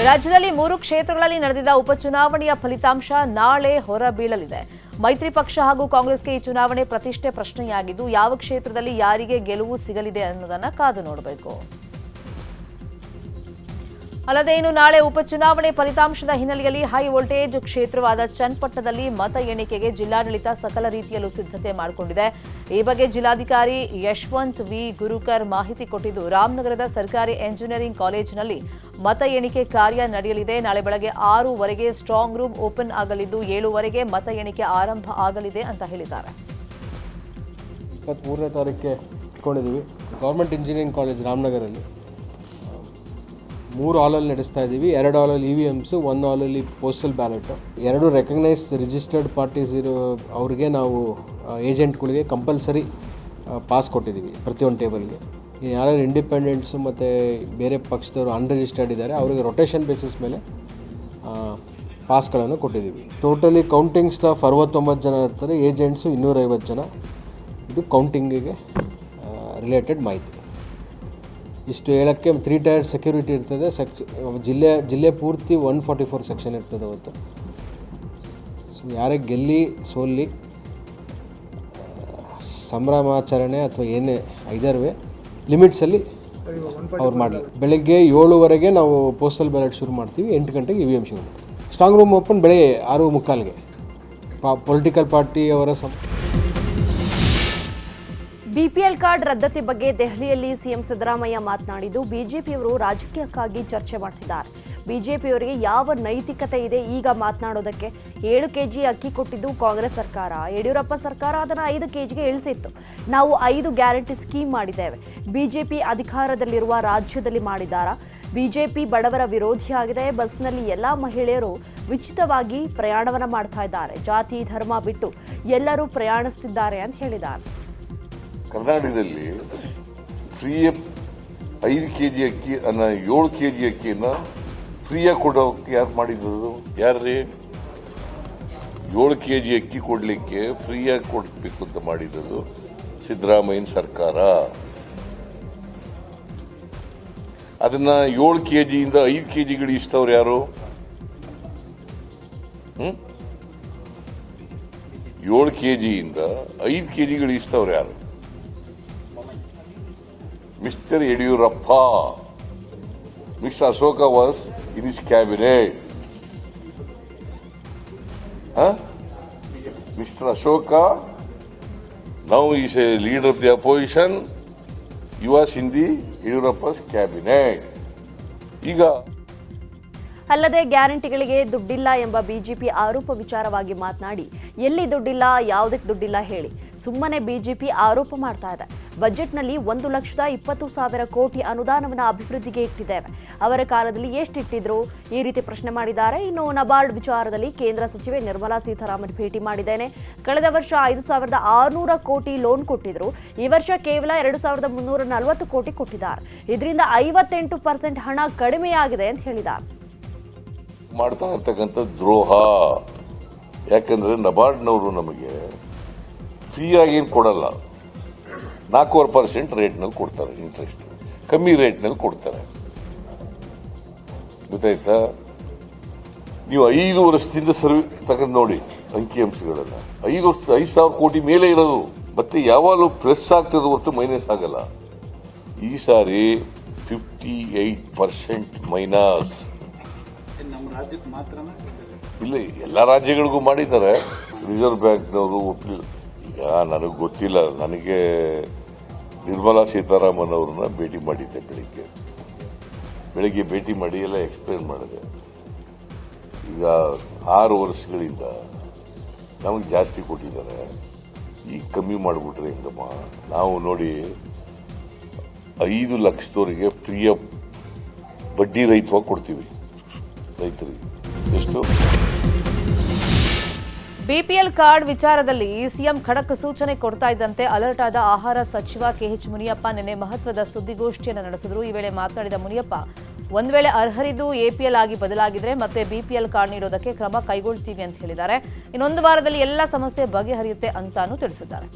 ರಾಜ್ಯದಲ್ಲಿ 3 ಕ್ಷೇತ್ರಗಳಲ್ಲಿ ನಡೆದಿದ್ದ ಉಪಚುನಾವಣೆಯ ಫಲಿತಾಂಶ ನಾಳೆ ಹೊರಬೀಳಲಿದೆ. ಮೈತ್ರಿ ಪಕ್ಷ ಹಾಗೂ ಕಾಂಗ್ರೆಸ್ಗೆ ಈ ಚುನಾವಣೆ ಪ್ರತಿಷ್ಠೆ ಪ್ರಶ್ನೆಯಾಗಿದ್ದು, ಯಾವ ಕ್ಷೇತ್ರದಲ್ಲಿ ಯಾರಿಗೆ ಗೆಲುವು ಸಿಗಲಿದೆ ಅನ್ನೋದನ್ನ ಕಾದು ನೋಡಬೇಕು. ಅಲ್ಲದೆ ಇನ್ನು ನಾಳೆ ಉಪಚುನಾವಣೆ ಫಲಿತಾಂಶದ ಹಿನ್ನೆಲೆಯಲ್ಲಿ ಹೈ ವೋಲ್ಟೇಜ್ ಕ್ಷೇತ್ರವಾದ ಚನ್ನಪಟ್ಟಣದಲ್ಲಿ ಮತ ಎಣಿಕೆಗೆ ಜಿಲ್ಲಾಡಳಿತ ಸಕಲ ರೀತಿಯಲ್ಲೂ ಸಿದ್ಧತೆ ಮಾಡಿಕೊಂಡಿದೆ. ಈ ಬಗ್ಗೆ ಜಿಲ್ಲಾಧಿಕಾರಿ ಯಶವಂತ್ ವಿ ಗುರುಕರ್ ಮಾಹಿತಿ ಕೊಟ್ಟಿದ್ದು, ರಾಮನಗರದ ಸರ್ಕಾರಿ ಎಂಜಿನಿಯರಿಂಗ್ ಕಾಲೇಜಿನಲ್ಲಿ ಮತ ಎಣಿಕೆ ಕಾರ್ಯ ನಡೆಯಲಿದೆ. ನಾಳೆ ಬೆಳಗ್ಗೆ 6:00ವರೆಗೆ ಸ್ಟ್ರಾಂಗ್ ರೂಮ್ ಓಪನ್ ಆಗಲಿದ್ದು 7:00ವರೆಗೆ ಮತ ಎಣಿಕೆ ಆರಂಭ ಆಗಲಿದೆ ಅಂತ ಹೇಳಿದ್ದಾರೆ. 23ನೇ ತಾರೀಕಿಗೆ ಇಟ್ಕೊಂಡಿದ್ದೀವಿ. ಗೌರ್ಮೆಂಟ್ ಇಂಜಿನಿಯರಿಂಗ್ ಕಾಲೇಜ್ ರಾಮನಗರಲ್ಲಿ 3 ಹಾಲಲ್ಲಿ ನಡೆಸ್ತಾ ಇದ್ದೀವಿ. 2 ಹಾಲಲ್ಲಿ EVMs, 1 ಹಾಲಲ್ಲಿ postal ballot. 2 recognised registered parties ಇರೋ ಅವ್ರಿಗೆ ನಾವು ಏಜೆಂಟ್ಗಳಿಗೆ ಕಂಪಲ್ಸರಿ ಪಾಸ್ ಕೊಟ್ಟಿದ್ದೀವಿ ಪ್ರತಿಯೊಂದು ಟೇಬಲ್ಗೆ. ಯಾರ್ಯಾರು ಇಂಡಿಪೆಂಡೆಂಟ್ಸು ಮತ್ತು ಬೇರೆ ಪಕ್ಷದವರು ಅನ್ರಿಜಿಸ್ಟರ್ಡ್ ಇದ್ದಾರೆ ಅವರಿಗೆ ರೊಟೇಷನ್ ಬೇಸಿಸ್ ಮೇಲೆ ಪಾಸ್ಗಳನ್ನು ಕೊಟ್ಟಿದ್ದೀವಿ. ಟೋಟಲಿ ಕೌಂಟಿಂಗ್ ಸ್ಟಾಫ್ 69 ಜನ ಇರ್ತಾರೆ, ಏಜೆಂಟ್ಸು 250 ಜನ. ಇದು ಕೌಂಟಿಂಗಿಗೆ ರಿಲೇಟೆಡ್ ಮಾಹಿತಿ. ಇಷ್ಟು ಹೇಳೋಕ್ಕೆ 3 ಟೈರ್ ಸೆಕ್ಯೂರಿಟಿ ಇರ್ತದೆ. ಜಿಲ್ಲೆ ಪೂರ್ತಿ 144 ಸೆಕ್ಷನ್ ಇರ್ತದೆ ಅವತ್ತು. ಸೊ ಯಾರೇ ಗೆಲ್ಲಿ ಸೋಲ್ಲಿ ಸಂಭ್ರಮಾಚರಣೆ ಅಥವಾ ಏನೇ ಐದರ್ ವೇ ಲಿಮಿಟ್ಸಲ್ಲಿ ಅವ್ರು ಮಾಡಲಿ. ಬೆಳಗ್ಗೆ 7:00ವರೆಗೆ ನಾವು ಪೋಸ್ಟಲ್ ಬ್ಯಾಲೆಟ್ ಶುರು ಮಾಡ್ತೀವಿ, 8 ಗಂಟೆಗೆ EVM ಶುರು ಮಾಡ್ತೀವಿ. ಸ್ಟ್ರಾಂಗ್ ರೂಮ್ ಓಪನ್ ಬೆಳಗ್ಗೆ 6:45ಗೆ. ಪೊಲಿಟಿಕಲ್ ಪಾರ್ಟಿ ಅವರ ಬಿಪಿಎಲ್ ಕಾರ್ಡ್ ರದ್ದತಿ ಬಗ್ಗೆ ದೆಹಲಿಯಲ್ಲಿ ಸಿಎಂ ಸಿದ್ದರಾಮಯ್ಯ ಮಾತನಾಡಿದ್ದು, ಬಿಜೆಪಿಯವರು ರಾಜಕೀಯಕ್ಕಾಗಿ ಚರ್ಚೆ ಮಾಡ್ತಿದ್ದಾರೆ. ಬಿಜೆಪಿಯವರಿಗೆ ಯಾವ ನೈತಿಕತೆ ಇದೆ ಈಗ ಮಾತನಾಡೋದಕ್ಕೆ? 7 ಕೆಜಿ ಅಕ್ಕಿ ಕೊಟ್ಟಿದ್ದು ಕಾಂಗ್ರೆಸ್ ಸರ್ಕಾರ, ಯಡಿಯೂರಪ್ಪ ಸರ್ಕಾರ ಅದನ್ನು 5 ಕೆಜಿಗೆ ಇಳಿಸಿತ್ತು. ನಾವು 5 ಗ್ಯಾರಂಟಿ ಸ್ಕೀಮ್ ಮಾಡಿದ್ದೇವೆ. ಬಿಜೆಪಿ ಅಧಿಕಾರದಲ್ಲಿರುವ ರಾಜ್ಯದಲ್ಲಿ ಮಾಡಿದ್ದಾರಾ? ಬಿಜೆಪಿ ಬಡವರ ವಿರೋಧಿಯಾಗಿದೆ. ಬಸ್ನಲ್ಲಿ ಎಲ್ಲ ಮಹಿಳೆಯರು ಉಚಿತವಾಗಿ ಪ್ರಯಾಣವನ್ನು ಮಾಡ್ತಾ ಇದ್ದಾರೆ. ಜಾತಿ ಧರ್ಮ ಬಿಟ್ಟು ಎಲ್ಲರೂ ಪ್ರಯಾಣಿಸ್ತಿದ್ದಾರೆ ಅಂತ ಹೇಳಿದ್ದಾರೆ. ಕರ್ನಾಟಕದಲ್ಲಿ ಫ್ರೀ 5 ಕೆಜಿ ಅಕ್ಕಿ 7 ಕೆಜಿ ಅಕ್ಕಿಯನ್ನು ಫ್ರೀಯಾಗಿ ಕೊಡೋಕೆ ಯಾರು ಮಾಡಿದ್ದು? ಯಾರ್ರೀ? 7 ಕೆಜಿ ಅಕ್ಕಿ ಕೊಡಲಿಕ್ಕೆ ಫ್ರೀಯಾಗಿ ಕೊಡಬೇಕು ಅಂತ ಮಾಡಿದ್ದು ಸಿದ್ದರಾಮಯ್ಯನ ಸರ್ಕಾರ. ಅದನ್ನ 7 ಕೆಜಿಯಿಂದ 5 ಕೆಜಿಗಳು ಇಷ್ಟವ್ರು ಯಾರು? 7 ಕೆಜಿಯಿಂದ 5 ಕೆಜಿಗಳು ಇಷ್ಟವ್ರು ಯಾರು? Mr. Yediyurappa. Mr. Ashoka was in his cabinet. Mr. Ashoka, now he is a leader of the opposition. He was in the Yediyurappa's cabinet. ಈಗ ಅಲ್ಲದೆ ಗ್ಯಾರಂಟಿಗಳಿಗೆ ದುಡ್ಡಿಲ್ಲ ಎಂಬ ಬಿಜೆಪಿ ಆರೋಪ ವಿಚಾರವಾಗಿ ಮಾತನಾಡಿ, ಎಲ್ಲಿ ದುಡ್ಡಿಲ್ಲ, ಯಾವುದಕ್ಕೆ ದುಡ್ಡಿಲ್ಲ ಹೇಳಿ, ಸುಮ್ಮನೆ ಬಿಜೆಪಿ ಆರೋಪ ಮಾಡ್ತಾ ಇದೆ. ಬಜೆಟ್ನಲ್ಲಿ 1,20,000 ಕೋಟಿ ಅನುದಾನವನ್ನು ಅಭಿವೃದ್ಧಿಗೆ ಇಟ್ಟಿದ್ದೇವೆ. ಅವರ ಕಾಲದಲ್ಲಿ ಎಷ್ಟಿಟ್ಟಿದ್ರು? ಈ ರೀತಿ ಪ್ರಶ್ನೆ ಮಾಡಿದ್ದಾರೆ. ಇನ್ನು ನಬಾರ್ಡ್ ವಿಚಾರದಲ್ಲಿ ಕೇಂದ್ರ ಸಚಿವೆ ನಿರ್ಮಲಾ ಸೀತಾರಾಮನ್ ಭೇಟಿ ಮಾಡಿದ್ದೇನೆ. ಕಳೆದ ವರ್ಷ 5,600 ಕೋಟಿ ಲೋನ್ ಕೊಟ್ಟಿದ್ರು. ಈ ವರ್ಷ ಕೇವಲ 2,340 ಕೋಟಿ ಕೊಟ್ಟಿದ್ದಾರೆ. ಇದರಿಂದ 58% ಹಣ ಕಡಿಮೆಯಾಗಿದೆ ಅಂತ ಹೇಳಿದ್ದಾರೆ. ಮಾಡ್ತಾ ಇರ್ತಕ್ಕಂಥ ದ್ರೋಹ. ಯಾಕಂದ್ರೆ ನಬಾರ್ಡ್ನವರು ನಮಗೆ ಫ್ರೀಯಾಗಿ ಏನು ಕೊಡಲ್ಲ, 4% ರೇಟ್ನಲ್ಲಿ ಕೊಡ್ತಾರೆ. ಇಂಟ್ರೆಸ್ಟ್ ಕಮ್ಮಿ ರೇಟ್ನಲ್ಲಿ ಕೊಡ್ತಾರೆ. ಗೊತ್ತಾಯ್ತಾ? ನೀವು 5 ವರ್ಷದಿಂದ ತಗೊಂಡು ನೋಡಿ ಅಂಕಿಅಂಶಗಳೆಲ್ಲ. 5,000 ಕೋಟಿ ಮೇಲೆ ಇರೋದು, ಮತ್ತೆ ಯಾವಾಗಲೂ ಪ್ಲಸ್ ಆಗ್ತದೆ ಹೊರತು ಮೈನಸ್ ಆಗಲ್ಲ. ಈ ಸಾರಿ 58% ಮೈನಸ್. ಇಲ್ಲ, ಎಲ್ಲ ರಾಜ್ಯಗಳಿಗೂ ಮಾಡಿದ್ದಾರೆ. ರಿಸರ್ವ್ ಬ್ಯಾಂಕ್ನವರು ಒಪ್ಪಲಿಲ್ಲ. ಈಗ ನನಗೆ ಗೊತ್ತಿಲ್ಲ, ನನಗೆ ನಿರ್ಮಲಾ ಸೀತಾರಾಮನ್ ಅವ್ರನ್ನ ಭೇಟಿ ಮಾಡಿದ್ದೆ. ಬೆಳಿಗ್ಗೆ ಭೇಟಿ ಮಾಡಿ ಎಲ್ಲ ಎಕ್ಸ್ಪ್ಲೇನ್ ಮಾಡಿದೆ. ಈಗ 6 ವರ್ಷಗಳಿಂದ ನಮಗೆ ಜಾಸ್ತಿ ಕೊಟ್ಟಿದ್ದಾರೆ, ಈಗ ಕಮ್ಮಿ ಮಾಡಿಬಿಟ್ರೆ ಹೆಂಗಮ್ಮ? ನಾವು ನೋಡಿ 5 ಲಕ್ಷದವರೆಗೆ ಫ್ರೀಯ ಬಡ್ಡಿ ರಹಿತವಾಗಿ ಕೊಡ್ತೀವಿ. ರೈತರಿಗೆ ಎಷ್ಟು? ಬಿಪಿಎಲ್ ಕಾರ್ಡ್ ವಿಚಾರದಲ್ಲಿ ಸಿಎಂ ಖಡಕ್ ಸೂಚನೆ ಕೊಡ್ತಾ ಇದ್ದಂತೆ ಅಲರ್ಟ್ ಆದ ಆಹಾರ ಸಚಿವ KH ಮುನಿಯಪ್ಪ ನಿನ್ನೆ ಮಹತ್ವದ ಸುದ್ದಿಗೋಷ್ಠಿಯನ್ನು ನಡೆಸಿದರು. ಈ ವೇಳೆ ಮಾತನಾಡಿದ ಮುನಿಯಪ್ಪ, ಒಂದು ವೇಳೆ ಅರ್ಹರಿದ್ದು APL ಆಗಿ ಬದಲಾಗಿದ್ರೆ ಮತ್ತೆ BPL ಕಾರ್ಡ್ ನೀಡೋದಕ್ಕೆ ಕ್ರಮ ಕೈಗೊಳ್ತೀವಿ ಅಂತ ಹೇಳಿದ್ದಾರೆ. ಇನ್ನೊಂದು ವಾರದಲ್ಲಿ ಎಲ್ಲ ಸಮಸ್ಯೆ ಬಗೆಹರಿಯುತ್ತೆ ಅಂತಾನೂ ತಿಳಿಸಿದ್ದಾರೆ.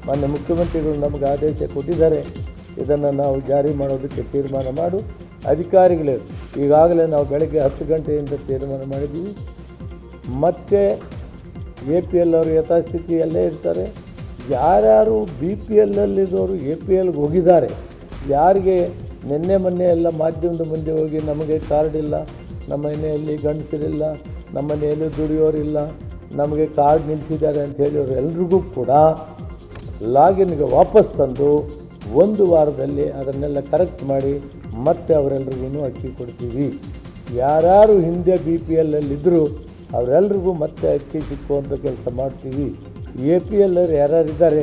ಮಾನ್ಯ ಮುಖ್ಯಮಂತ್ರಿಗಳು ನಮಗೆ ಆದೇಶ ಕೊಟ್ಟಿದ್ದಾರೆ. ಇದನ್ನು ನಾವು ಜಾರಿ ಮಾಡೋದಕ್ಕೆ ತೀರ್ಮಾನ ಮಾಡು. ಅಧಿಕಾರಿಗಳೇ ಈಗಾಗಲೇ ನಾವು ಬೆಳಗ್ಗೆ 10 ಗಂಟೆಯಿಂದ ತೀರ್ಮಾನ ಮಾಡಿದ್ದೀವಿ. ಮತ್ತು APL ಅವರು ಯಥಾಸ್ಥಿತಿಯಲ್ಲೇ ಇರ್ತಾರೆ. ಯಾರ್ಯಾರು BPLಲ್ಲಿದ್ದವರು APLಗೆ ಹೋಗಿದ್ದಾರೆ, ಯಾರಿಗೆ ನಿನ್ನೆ ಮೊನ್ನೆ ಎಲ್ಲ ಮಾಧ್ಯಮದ ಮುಂದೆ ಹೋಗಿ ನಮಗೆ ಕಾರ್ಡ್ ಇಲ್ಲ, ನಮ್ಮ ಮನೆಯಲ್ಲಿ ಗಂಡಸರಿಲ್ಲ, ನಮ್ಮ ಮನೆಯಲ್ಲಿ ದುಡಿಯೋರಿಲ್ಲ, ನಮಗೆ ಕಾರ್ಡ್ ನಿಲ್ಲಿಸಿದ್ದಾರೆ ಅಂತ ಹೇಳಿದ್ರು ಎಲ್ರಿಗೂ ಕೂಡ ಲಾಗಿನ್ಗೆ ವಾಪಸ್ ತಂದು 1 ವಾರದಲ್ಲಿ ಅದನ್ನೆಲ್ಲ ಕರೆಕ್ಟ್ ಮಾಡಿ ಮತ್ತೆ ಅವರೆಲ್ರಿಗೂ ಅಕ್ಕಿ ಕೊಡ್ತೀವಿ. ಯಾರ್ಯಾರು ಹಿಂದೆ BPLಲ್ಲಿದ್ದರು ಅವರೆಲ್ರಿಗೂ ಮತ್ತೆ ಅಕ್ಕಿ ಸಿಕ್ಕುವಂಥ ಕೆಲಸ ಮಾಡ್ತೀವಿ. APL ಯಾರ್ಯಾರಿದ್ದಾರೆ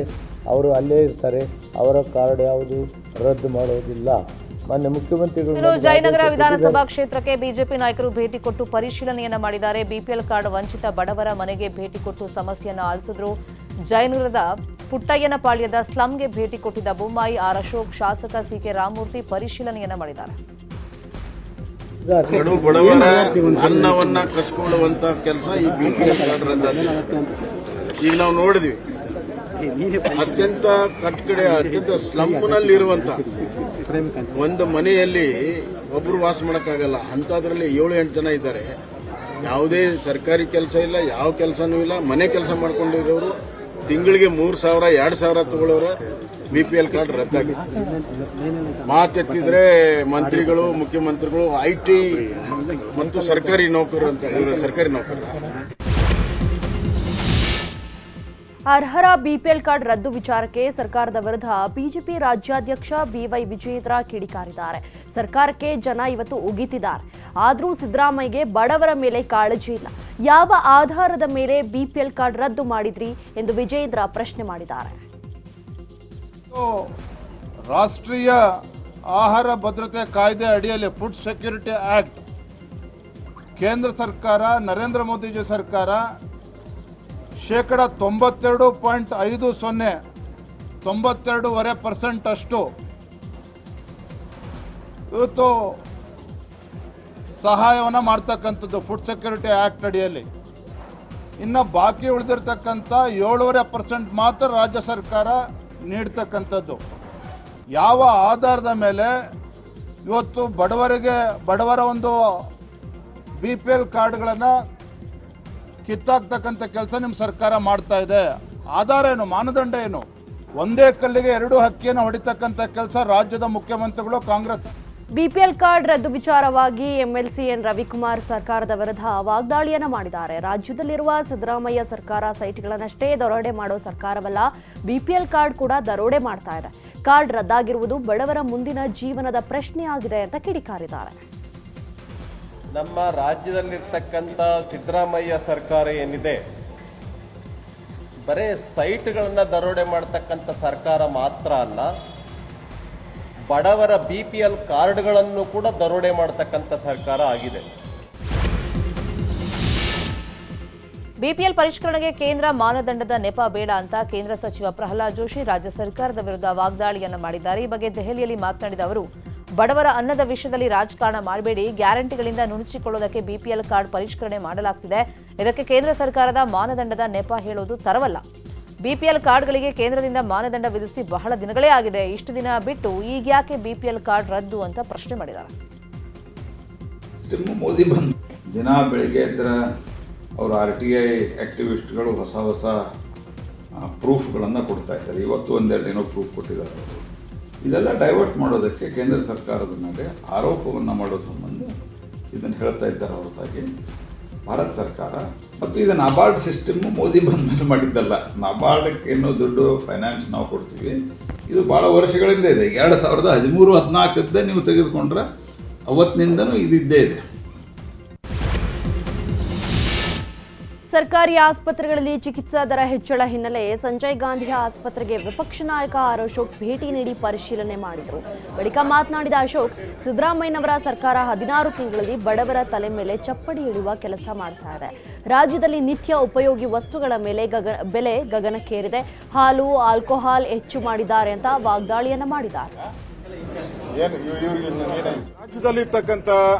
ಅವರು ಅಲ್ಲೇ ಇರ್ತಾರೆ, ಅವರ ಕಾರ್ಡ್ ಯಾವುದು ರದ್ದು ಮಾಡೋದಿಲ್ಲ. ಮಾನ್ಯ ಮುಖ್ಯಮಂತ್ರಿಗಳು ಜಯನಗರ ವಿಧಾನಸಭಾ ಕ್ಷೇತ್ರಕ್ಕೆ ಬಿಜೆಪಿ ನಾಯಕರು ಭೇಟಿ ಕೊಟ್ಟು ಪರಿಶೀಲನೆಯನ್ನ ಮಾಡಿದ್ದಾರೆ. BPL ಕಾರ್ಡ್ ವಂಚಿತ ಬಡವರ ಮನೆಗೆ ಭೇಟಿ ಕೊಟ್ಟು ಸಮಸ್ಯೆಯನ್ನು ಆಲಿಸಿದ್ರು. ಜಯನಗರದ ಪುಟ್ಟಯ್ಯನಪಾಳ್ಯದ ಸ್ಲಂಗೆ ಭೇಟಿ ಕೊಟ್ಟಿದ್ದ ಬೊಮ್ಮಾಯಿ, ಆರ್ ಅಶೋಕ್, ಶಾಸಕ CK ರಾಮಮೂರ್ತಿ ಪರಿಶೀಲನೆಯನ್ನ ಮಾಡಿದ್ದಾರೆ. ಬಡವರ ಅನ್ನವನ್ನ ಕಸ್ಕೊಳ್ಳುವಂತ ಕೆಲಸ ಈ BPL ಕಾರ್ಡ್ ರದ್ದಾಗಿದೆ. ಈಗ ನಾವು ನೋಡಿದ್ವಿ, ಅತ್ಯಂತ ಕಟ್ಕಡೆ, ಅತ್ಯಂತ ಸ್ಲಮ್ನಲ್ಲಿರುವಂತ ಒಂದು ಮನೆಯಲ್ಲಿ ಒಬ್ರು ವಾಸ ಮಾಡೋಕ್ಕಾಗಲ್ಲ. ಅಂಥದ್ರಲ್ಲಿ 7-8 ಜನ ಇದ್ದಾರೆ. ಯಾವುದೇ ಸರ್ಕಾರಿ ಕೆಲಸ ಇಲ್ಲ, ಯಾವ ಕೆಲಸನೂ ಇಲ್ಲ, ಮನೆ ಕೆಲಸ ಮಾಡ್ಕೊಂಡಿರೋರು, ತಿಂಗಳಿಗೆ 3,000 2,000 ತಗೊಳ್ಳೋರು. BPL card ರದ್ದಾಗಿದೆ. ಮಾತೆತ್ತಿದ್ರೆ ಮಂತ್ರಿಗಳು, ಮುಖ್ಯಮಂತ್ರಿಗಳು, IT ಮತ್ತು ಸರ್ಕಾರಿ ನೌಕರರು ಅಂತ ಸರ್ಕಾರಿ ನೌಕರರು. ಅರ್ಹರ BPL ಕಾರ್ಡ್ ರದ್ದು ವಿಚಾರಕ್ಕೆ ಸರ್ಕಾರದ ವಿರುದ್ಧ ಬಿಜೆಪಿ ರಾಜ್ಯಾಧ್ಯಕ್ಷ BY ವಿಜಯೇಂದ್ರ ಕಿಡಿಕಾರಿದ್ದಾರೆ. ಸರ್ಕಾರಕ್ಕೆ ಜನ ಇವತ್ತು ಉಗಿತಿದ್ದಾರೆ, ಆದರೂ ಸಿದ್ದರಾಮಯ್ಯಗೆ ಬಡವರ ಮೇಲೆ ಕಾಳಜಿ ಇಲ್ಲ. ಯಾವ ಆಧಾರದ ಮೇಲೆ BPL ಕಾರ್ಡ್ ರದ್ದು ಮಾಡಿದ್ರಿ ಎಂದು ವಿಜಯೇಂದ್ರ ಪ್ರಶ್ನೆ ಮಾಡಿದ್ದಾರೆ. ರಾಷ್ಟ್ರೀಯ ಆಹಾರ ಭದ್ರತೆ ಕಾಯ್ದೆ ಅಡಿಯಲ್ಲಿ ಫುಡ್ ಸೆಕ್ಯೂರಿಟಿ ಆಕ್ಟ್ ಕೇಂದ್ರ ಸರ್ಕಾರ, ನರೇಂದ್ರ ಮೋದಿಜಿ ಸರ್ಕಾರ 92.50 92.5% ಅಷ್ಟು ಇವತ್ತು ಸಹಾಯವನ್ನು ಮಾಡ್ತಕ್ಕಂಥದ್ದು ಫುಡ್ ಸೆಕ್ಯೂರಿಟಿ ಆಕ್ಟ್ ಅಡಿಯಲ್ಲಿ. ಇನ್ನು ಬಾಕಿ ಉಳಿದಿರ್ತಕ್ಕಂಥ 7.5% ಮಾತ್ರ ರಾಜ್ಯ ಸರ್ಕಾರ ನೀಡ್ತಕ್ಕಂಥದ್ದು. ಯಾವ ಆಧಾರದ ಮೇಲೆ ಇವತ್ತು ಬಡವರ ಒಂದು BPL ಕಾರ್ಡ್ಗಳನ್ನು ಕಿತ್ತಾಕ್ತಕ್ಕಂಥ ಕೆಲಸ ನಿಮ್ಮ ಸರ್ಕಾರ ಮಾಡ್ತಾ ಇದೆ? ಆಧಾರ ಏನು, ಮಾನದಂಡ ಏನು? ಒಂದೇ ಕಲ್ಲಿಗೆ 2 ಹಕ್ಕಿಯನ್ನು ಹೊಡಿತಕ್ಕಂಥ ಕೆಲಸ ರಾಜ್ಯದ ಮುಖ್ಯಮಂತ್ರಿಗಳು ಕಾಂಗ್ರೆಸ್. BPL ಕಾರ್ಡ್ ರದ್ದು ವಿಚಾರವಾಗಿ MLC ಎನ್ ರವಿಕುಮಾರ್ ಸರ್ಕಾರದ ವಿರುದ್ಧ ವಾಗ್ದಾಳಿಯನ್ನ ಮಾಡಿದ್ದಾರೆ. ರಾಜ್ಯದಲ್ಲಿರುವ ಸಿದ್ದರಾಮಯ್ಯ ಸರ್ಕಾರ ಸೈಟ್ಗಳನ್ನಷ್ಟೇ ದರೋಡೆ ಮಾಡೋ ಸರ್ಕಾರವಲ್ಲ, BPL ಕಾರ್ಡ್ ಕೂಡ ದರೋಡೆ ಮಾಡ್ತಾ ಇದೆ. ಕಾರ್ಡ್ ರದ್ದಾಗಿರುವುದು ಬಡವರ ಮುಂದಿನ ಜೀವನದ ಪ್ರಶ್ನೆಯಾಗಿದೆ ಅಂತ ಕಿಡಿಕಾರಿದ್ದಾರೆ. ನಮ್ಮ ರಾಜ್ಯದಲ್ಲಿರ್ತಕ್ಕಂಥ ಸಿದ್ದರಾಮಯ್ಯ ಸರ್ಕಾರ ಏನಿದೆ, ಬರೇ ಸೈಟ್ಗಳನ್ನು ದರೋಡೆ ಮಾಡ್ತಕ್ಕಂಥ ಸರ್ಕಾರ ಮಾತ್ರ ಅಲ್ಲ, ಬಡವರ BPL ಕಾರ್ಡ್ಗಳನ್ನು ಕೂಡ ದರೋಡೆ ಮಾಡ್ತಕ್ಕಂಥ ಸರ್ಕಾರ ಆಗಿದೆ. BPL ಪರಿಷ್ಕರಣೆಗೆ ಕೇಂದ್ರ ಮಾನದಂಡದ ನೆಪ ಬೇಡ ಅಂತ ಕೇಂದ್ರ ಸಚಿವ ಪ್ರಹ್ಲಾದ್ ಜೋಶಿ ರಾಜ್ಯ ಸರ್ಕಾರದ ವಿರುದ್ಧ ವಾಗ್ದಾಳಿಯನ್ನ ಮಾಡಿದ್ದಾರೆ. ಈ ಬಗ್ಗೆ ದೆಹಲಿಯಲ್ಲಿ ಮಾತನಾಡಿದ ಅವರು, ಬಡವರ ಅನ್ನದ ವಿಷಯದಲ್ಲಿ ರಾಜಕಾರಣ ಮಾಡಬೇಡಿ, ಗ್ಯಾರಂಟಿಗಳಿಂದ ನುಣುಚಿಕೊಳ್ಳೋದಕ್ಕೆ BPL ಕಾರ್ಡ್ ಪರಿಷ್ಕರಣೆ ಮಾಡಲಾಗ್ತಿದೆ. ಇದಕ್ಕೆ ಕೇಂದ್ರ ಸರ್ಕಾರದ ಮಾನದಂಡದ ನೆಪ ಹೇಳೋದು ತರವಲ್ಲ. BPL ಕಾರ್ಡ್ಗಳಿಗೆ ಕೇಂದ್ರದಿಂದ ಮಾನದಂಡ ವಿಧಿಸಿ ಬಹಳ ದಿನಗಳೇ ಆಗಿದೆ. ಇಷ್ಟು ದಿನ ಬಿಟ್ಟು ಈಗ್ಯಾಕೆ BPL ಕಾರ್ಡ್ ರದ್ದು ಅಂತ ಪ್ರಶ್ನೆ ಮಾಡಿದ್ದಾರೆ. ಮೋದಿ ಬಂದು ದಿನ ಬೆಳಿಗ್ಗೆ ಇದ್ರೆ ಅವರು RTI ಆಕ್ಟಿವಿಸ್ಟ್ಗಳು ಹೊಸ ಪ್ರೂಫ್ಗಳನ್ನು ಕೊಡ್ತಾ ಇದ್ದಾರೆ. ಇವತ್ತು 1-2 ಏನೋ ಪ್ರೂಫ್ ಕೊಟ್ಟಿದ್ದಾರೆ. ಇದೆಲ್ಲ ಡೈವರ್ಟ್ ಮಾಡೋದಕ್ಕೆ ಕೇಂದ್ರ ಸರ್ಕಾರದ ಮೇಲೆ ಆರೋಪವನ್ನು ಮಾಡೋ ಸಂಬಂಧ ಇದನ್ನು ಹೇಳ್ತಾ ಇದ್ದಾರೆ ಹೊರತಾಗಿ ಭಾರತ ಸರ್ಕಾರ. ಮತ್ತು ಇದು ನಬಾರ್ಡ್ ಸಿಸ್ಟಮ್ ಮೋದಿ ಬಂದ ಮೇಲೆ ಮಾಡಿದ್ದಲ್ಲ. ನಬಾರ್ಡಕ್ಕೆ ಏನೋ ದುಡ್ಡು ಫೈನಾನ್ಸ್ ನಾವು ಕೊಡ್ತೀವಿ. ಇದು ಭಾಳ ವರ್ಷಗಳಿಂದ ಇದೆ. 2013-14 ನೀವು ತೆಗೆದುಕೊಂಡ್ರೆ ಅವತ್ತಿನಿಂದನೂ ಇದಿದ್ದೇ ಇದೆ. ಸರ್ಕಾರಿ ಆಸ್ಪತ್ರೆಗಳಲ್ಲಿ ಚಿಕಿತ್ಸಾ ದರ ಹೆಚ್ಚಳ ಹಿನ್ನೆಲೆ ಸಂಜಯ್ ಗಾಂಧಿ ಆಸ್ಪತ್ರೆಗೆ ವಿಪಕ್ಷ ನಾಯಕ ಆರ್ ಅಶೋಕ್ ಭೇಟಿ ನೀಡಿ ಪರಿಶೀಲನೆ ಮಾಡಿದರು. ಬಳಿಕ ಮಾತನಾಡಿದ ಅಶೋಕ್, ಸಿದ್ದರಾಮಯ್ಯನವರ ಸರ್ಕಾರ 16 ತಿಂಗಳಲ್ಲಿ ಬಡವರ ತಲೆ ಮೇಲೆ ಚಪ್ಪಡಿ ಇಡುವ ಕೆಲಸ ಮಾಡ್ತಾ ಇದೆ. ರಾಜ್ಯದಲ್ಲಿ ನಿತ್ಯ ಉಪಯೋಗಿ ವಸ್ತುಗಳ ಮೇಲೆ ಬೆಲೆ ಗಗನಕ್ಕೇರಿದೆ. ಹಾಲು, ಆಲ್ಕೋಹಾಲ್ ಹೆಚ್ಚು ಮಾಡಿದ್ದಾರೆ ಅಂತ ವಾಗ್ದಾಳಿಯನ್ನ ಮಾಡಿದ್ದಾರೆ. ರಾಜ್ಯದಲ್ಲಿರ್ತಕ್ಕಂಥ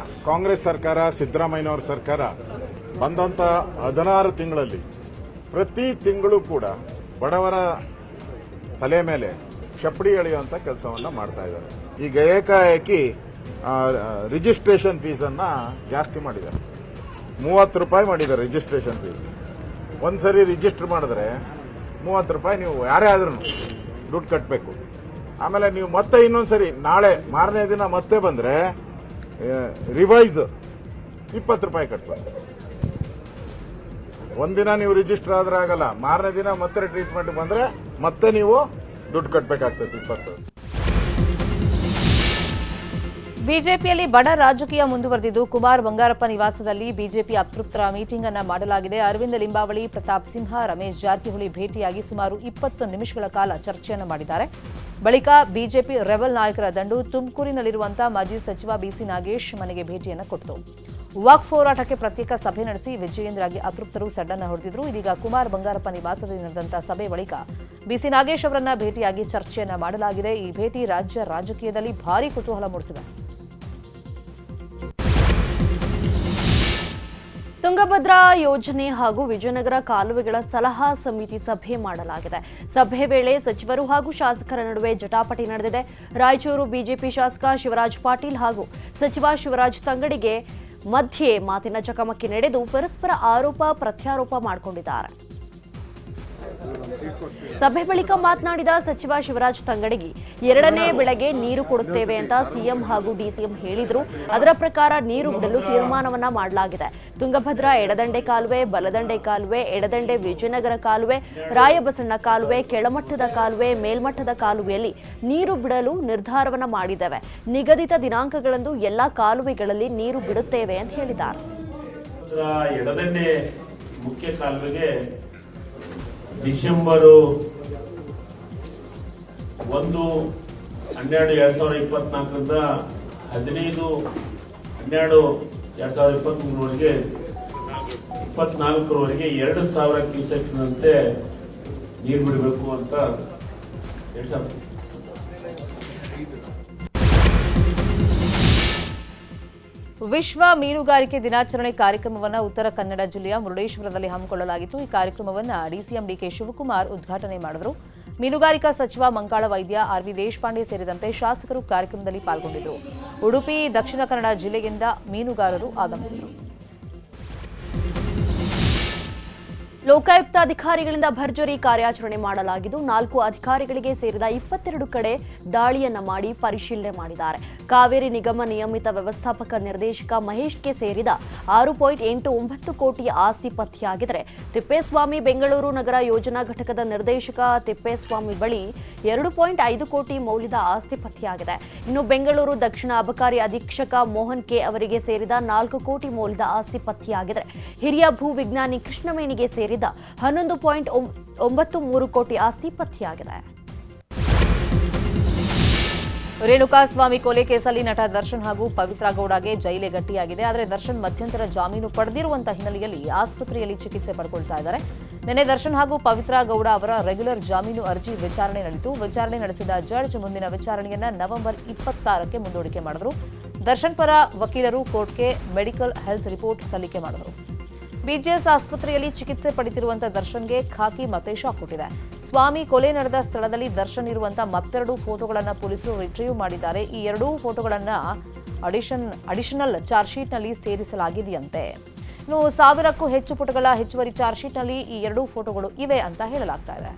ಕಾಂಗ್ರೆಸ್ ಸರ್ಕಾರ, ಸಿದ್ದರಾಮಯ್ಯನವರ ಸರ್ಕಾರ ಬಂದಂಥ 16 ತಿಂಗಳಲ್ಲಿ ಪ್ರತಿ ತಿಂಗಳು ಕೂಡ ಬಡವರ ತಲೆ ಮೇಲೆ ಚಪ್ಪಡಿ ಎಳೆಯುವಂಥ ಕೆಲಸವನ್ನು ಮಾಡ್ತಾ ಇದ್ದಾರೆ. ಈಗ ಏಕಾಏಕಿ ರಿಜಿಸ್ಟ್ರೇಷನ್ ಫೀಸನ್ನು ಜಾಸ್ತಿ ಮಾಡಿದ್ದಾರೆ. 30 ರೂಪಾಯಿ ಮಾಡಿದ್ದಾರೆ ರಿಜಿಸ್ಟ್ರೇಷನ್ ಫೀಸ್. ಒಂದು ಸರಿ ರಿಜಿಸ್ಟರ್ ಮಾಡಿದ್ರೆ 30 ರೂಪಾಯಿ ನೀವು ಯಾರೇ ಆದ್ರೂ ದುಡ್ಡು ಕಟ್ಟಬೇಕು. ಆಮೇಲೆ ನೀವು ಮತ್ತೆ ಇನ್ನೊಂದು ಸರಿ ನಾಳೆ ಮಾರನೇ ದಿನ ಮತ್ತೆ ಬಂದರೆ ರಿವೈಸ್ 20 ರೂಪಾಯಿ ಕಟ್ಟಬೇಕು. ಒಂದಿನ ನೀವು ರಿಜಿಸ್ಟರ್ ಆದ್ರೆ ಆಗಲ್ಲ, ಮಾರನೇ ದಿನ ಮತ್ತೆ ಟ್ರೀಟ್ಮೆಂಟ್ ಬಂದರೆ ಮತ್ತೆ ನೀವು ದುಡ್ಡು ಕಟ್ಟಬೇಕಾಗ್ತದೆ 20. ಬಿಜೆಪಿಯಲ್ಲಿ ಬಡ ರಾಜಕೀಯ ಮುಂದುವರೆದಿದ್ದು ಕುಮಾರ್ ಬಂಗಾರಪ್ಪ ನಿವಾಸದಲ್ಲಿ ಬಿಜೆಪಿ ಅತೃಪ್ತರ ಮೀಟಿಂಗ್ ಅನ್ನು ಮಾಡಲಾಗಿದೆ. ಅರವಿಂದ ಲಿಂಬಾವಳಿ, ಪ್ರತಾಪ್ ಸಿಂಹ, ರಮೇಶ್ ಜಾರಕಿಹೊಳಿ ಭೇಟಿಯಾಗಿ ಸುಮಾರು 20 ನಿಮಿಷಗಳ ಕಾಲ ಚರ್ಚೆಯನ್ನು ಮಾಡಿದ್ದಾರೆ. ಬಳಿಕ ಬಿಜೆಪಿ ರೆಬಲ್ ನಾಯಕರ ದಂಡು ತುಮಕೂರಿನಲ್ಲಿರುವಂತಹ ಮಾಜಿ ಸಚಿವ ಬಿಸಿ ನಾಗೇಶ್ ಮನೆಗೆ ಭೇಟಿಯನ್ನು ಕೊಟ್ಟಿತು. ವಕ್ಫ್ ಹೋರಾಟಕ್ಕೆ ಪ್ರತ್ಯೇಕ ಸಭೆ ನಡೆಸಿ ವಿಜಯೇಂದ್ರಗೆ ಅತೃಪ್ತರು ಸಡ್ಡನ್ನು ಹೊಡೆದಿದ್ರು. ಇದೀಗ ಕುಮಾರ್ ಬಂಗಾರಪ್ಪ ನಿವಾಸದಲ್ಲಿ ನಡೆದಂತಹ ಸಭೆ ಬಳಿಕ ಬಿಸಿ ನಾಗೇಶ್ ಅವರನ್ನ ಭೇಟಿಯಾಗಿ ಚರ್ಚೆಯನ್ನ ಮಾಡಲಾಗಿದೆ. ಈ ಭೇಟಿ ರಾಜ್ಯ ರಾಜಕೀಯದಲ್ಲಿ ಭಾರೀ ಕುತೂಹಲ ಮೂಡಿಸಿದೆ. ತುಂಗಭದ್ರಾ ಯೋಜನೆ ಹಾಗೂ ವಿಜಯನಗರ ಕಾಲುವೆಗಳ ಸಲಹಾ ಸಮಿತಿ ಸಭೆ ಮಾಡಲಾಗಿದೆ. ಸಭೆ ವೇಳೆ ಸಚಿವರು ಹಾಗೂ ಶಾಸಕರ ನಡುವೆ ಜಟಾಪಟಿ ನಡೆದಿದೆ. ರಾಯಚೂರು ಬಿಜೆಪಿ ಶಾಸಕ ಶಿವರಾಜ್ ಪಾಟೀಲ್ ಹಾಗೂ ಸಚಿವ ಶಿವರಾಜ್ ತಂಗಡಿಗೆ ಮಧ್ಯೆ ಮಾತಿನ ಚಕಮಕಿ ನಡೆದು ಪರಸ್ಪರ ಆರೋಪ ಪ್ರತ್ಯಾರೋಪ ಮಾಡಿಕೊಂಡಿದ್ದಾರೆ. ಸಭೆ ಬಳಿಕ ಮಾತನಾಡಿದ ಸಚಿವ ಶಿವರಾಜ್ ತಂಗಡಗಿ, 2ನೇ ಬೆಳೆಗೆ ನೀರು ಕೊಡುತ್ತೇವೆ ಅಂತ ಸಿಎಂ ಹಾಗೂ ಡಿಸಿಎಂ ಹೇಳಿದ್ರು. ಅದರ ಪ್ರಕಾರ ನೀರು ಬಿಡಲು ತೀರ್ಮಾನವನ್ನ ಮಾಡಲಾಗಿದೆ. ತುಂಗಭದ್ರಾ ಎಡದಂಡೆ ಕಾಲುವೆ, ಬಲದಂಡೆ ಕಾಲುವೆ, ಎಡದಂಡೆ ವಿಜಯನಗರ ಕಾಲುವೆ, ರಾಯಬಸಣ್ಣ ಕಾಲುವೆ, ಕೆಳಮಟ್ಟದ ಕಾಲುವೆ, ಮೇಲ್ಮಟ್ಟದ ಕಾಲುವೆಯಲ್ಲಿ ನೀರು ಬಿಡಲು ನಿರ್ಧಾರವನ್ನ ಮಾಡಿದ್ದೇವೆ. ನಿಗದಿತ ದಿನಾಂಕಗಳಂದು ಎಲ್ಲಾ ಕಾಲುವೆಗಳಲ್ಲಿ ನೀರು ಬಿಡುತ್ತೇವೆ ಅಂತ ಹೇಳಿದ್ದಾರೆ. ಎಡದಂಡೆ ಮುಖ್ಯ ಕಾಲುವೆಗೆ ಡಿಸೆಂಬರು 1-12-2024ರಿಂದ 15-12-2023 24ರವರೆಗೆ 2,000 ಕ್ಯೂಸೆಕ್ಸ್ನಂತೆ ನೀರು ಬಿಡಬೇಕು ಅಂತ ಹೇಳ್ತಾರೆ. ವಿಶ್ವ ಮೀನುಗಾರಿಕೆ ದಿನಾಚರಣೆ ಕಾರ್ಯಕ್ರಮವನ್ನು ಉತ್ತರ ಕನ್ನಡ ಜಿಲ್ಲೆಯ ಮುರುಡೇಶ್ವರದಲ್ಲಿ ಹಮ್ಮಿಕೊಳ್ಳಲಾಗಿತ್ತು. ಈ ಕಾರ್ಯಕ್ರಮವನ್ನು ಡಿಸಿಎಂ ಡಿಕೆ ಶಿವಕುಮಾರ್ ಉದ್ಘಾಟನೆ ಮಾಡಿದರು. ಮೀನುಗಾರಿಕಾ ಸಚಿವ ಮಂಕಾಳ ವೈದ್ಯ, ಆರ್ವಿ ದೇಶಪಾಂಡೆ ಸೇರಿದಂತೆ ಶಾಸಕರು ಕಾರ್ಯಕ್ರಮದಲ್ಲಿ ಪಾಲ್ಗೊಂಡಿದ್ದರು. ಉಡುಪಿ, ದಕ್ಷಿಣ ಕನ್ನಡ ಜಿಲ್ಲೆಯಿಂದ ಮೀನುಗಾರರು ಆಗಮಿಸಿದರು. ಲೋಕಾಯುಕ್ತ ಅಧಿಕಾರಿಗಳಿಂದ ಭರ್ಜರಿ ಕಾರ್ಯಾಚರಣೆ ಮಾಡಲಾಗಿದ್ದು 4 ಅಧಿಕಾರಿಗಳಿಗೆ ಸೇರಿದ 22 ಕಡೆ ದಾಳಿಯನ್ನ ಮಾಡಿ ಪರಿಶೀಲನೆ ಮಾಡಿದ್ದಾರೆ. ಕಾವೇರಿ ನಿಗಮ ನಿಯಮಿತ ವ್ಯವಸ್ಥಾಪಕ ನಿರ್ದೇಶಕ ಮಹೇಶ್ಗೆ ಸೇರಿದ 6.89 ಕೋಟಿ ಆಸ್ತಿ ಪತ್ತೆಯಾಗಿದ್ದರೆ, ತಿಪ್ಪೇಸ್ವಾಮಿ ಬೆಂಗಳೂರು ನಗರ ಯೋಜನಾ ಘಟಕದ ನಿರ್ದೇಶಕ ತಿಪ್ಪೇಸ್ವಾಮಿ ಬಳಿ 2.5 ಕೋಟಿ ಮೌಲ್ಯದ ಆಸ್ತಿ ಪತ್ತೆಯಾಗಿದೆ. ಇನ್ನು ಬೆಂಗಳೂರು ದಕ್ಷಿಣ ಅಬಕಾರಿ ಅಧೀಕ್ಷಕ ಮೋಹನ್ ಕೆ ಅವರಿಗೆ ಸೇರಿದ 4 ಕೋಟಿ ಮೌಲ್ಯದ ಆಸ್ತಿ ಪತ್ತೆಯಾಗಿದ್ದರೆ, ಹಿರಿಯ ಭೂ ವಿಜ್ಞಾನಿ ಕೃಷ್ಣವೇಣಿಗೆ ಸೇರಿದ 11.93 ಕೋಟಿ ಆಸ್ತಿ ಪತ್ತೆಯಾಗಿದೆ. ರೇಣುಕಾಸ್ವಾಮಿ ಕೊಲೆ ಕೇಸಲ್ಲಿ ನಟ ದರ್ಶನ್ ಹಾಗೂ ಪವಿತ್ರ ಗೌಡಗೆ ಜೈಲೇ ಗಟ್ಟಿಯಾಗಿದೆ. ಆದರೆ ದರ್ಶನ್ ಮಧ್ಯಂತರ ಜಾಮೀನು ಪಡೆದಿರುವಂತಹ ಹಿನ್ನೆಲೆಯಲ್ಲಿ ಆಸ್ಪತ್ರೆಯಲ್ಲಿ ಚಿಕಿತ್ಸೆ ಪಡೆದುಕೊಳ್ತಾ ಇದ್ದಾರೆ. ನಿನ್ನೆ ದರ್ಶನ್ ಹಾಗೂ ಪವಿತ್ರ ಗೌಡ ಅವರ ರೆಗ್ಯುಲರ್ ಜಾಮೀನು ಅರ್ಜಿ ವಿಚಾರಣೆ ನಡೆಯಿತು. ವಿಚಾರಣೆ ನಡೆಸಿದ ಜಡ್ಜ್ ಮುಂದಿನ ವಿಚಾರಣೆಯನ್ನ ನವೆಂಬರ್ 26ಕ್ಕೆ ಮುಂದೂಡಿಕೆ ಮಾಡಿದರು. ದರ್ಶನ್ ಪರ ವಕೀಲರು ಕೋರ್ಟ್ಗೆ ಮೆಡಿಕಲ್ ಹೆಲ್ತ್ ರಿಪೋರ್ಟ್ ಸಲ್ಲಿಕೆ ಮಾಡಿದರು. ಬಿಜಿಎಸ್ ಆಸ್ಪತ್ರೆಯಲ್ಲಿ ಚಿಕಿತ್ಸೆ ಪಡೆದಿರುವಂತಹ ದರ್ಶನ್ಗೆ ಖಾಕಿ ಮತ್ತೆ ಶಾಕ್ ಕೊಟ್ಟಿದೆ. ಸ್ವಾಮಿ ಕೊಲೆ ನಡೆದ ಸ್ಥಳದಲ್ಲಿ ದರ್ಶನ್ ಇರುವಂತಹ ಮತ್ತೆರಡು ಫೋಟೋಗಳನ್ನು ಪೊಲೀಸರು ರಿಟ್ರೀವ್ ಮಾಡಿದ್ದಾರೆ. ಈ 2 ಫೋಟೋಗಳನ್ನು ಅಡಿಷನಲ್ ಚಾರ್ಜ್ ಶೀಟ್ನಲ್ಲಿ ಸೇರಿಸಲಾಗಿದೆಯಂತೆ. ಇನ್ನು 1000ಕ್ಕೂ ಹೆಚ್ಚು ಪುಟಗಳ ಹೆಚ್ಚುವರಿ ಚಾರ್ಜ್ ಶೀಟ್ನಲ್ಲಿ ಈ 2 ಫೋಟೋಗಳು ಇವೆ ಅಂತ ಹೇಳಲಾಗ್ತಾ ಇದೆ.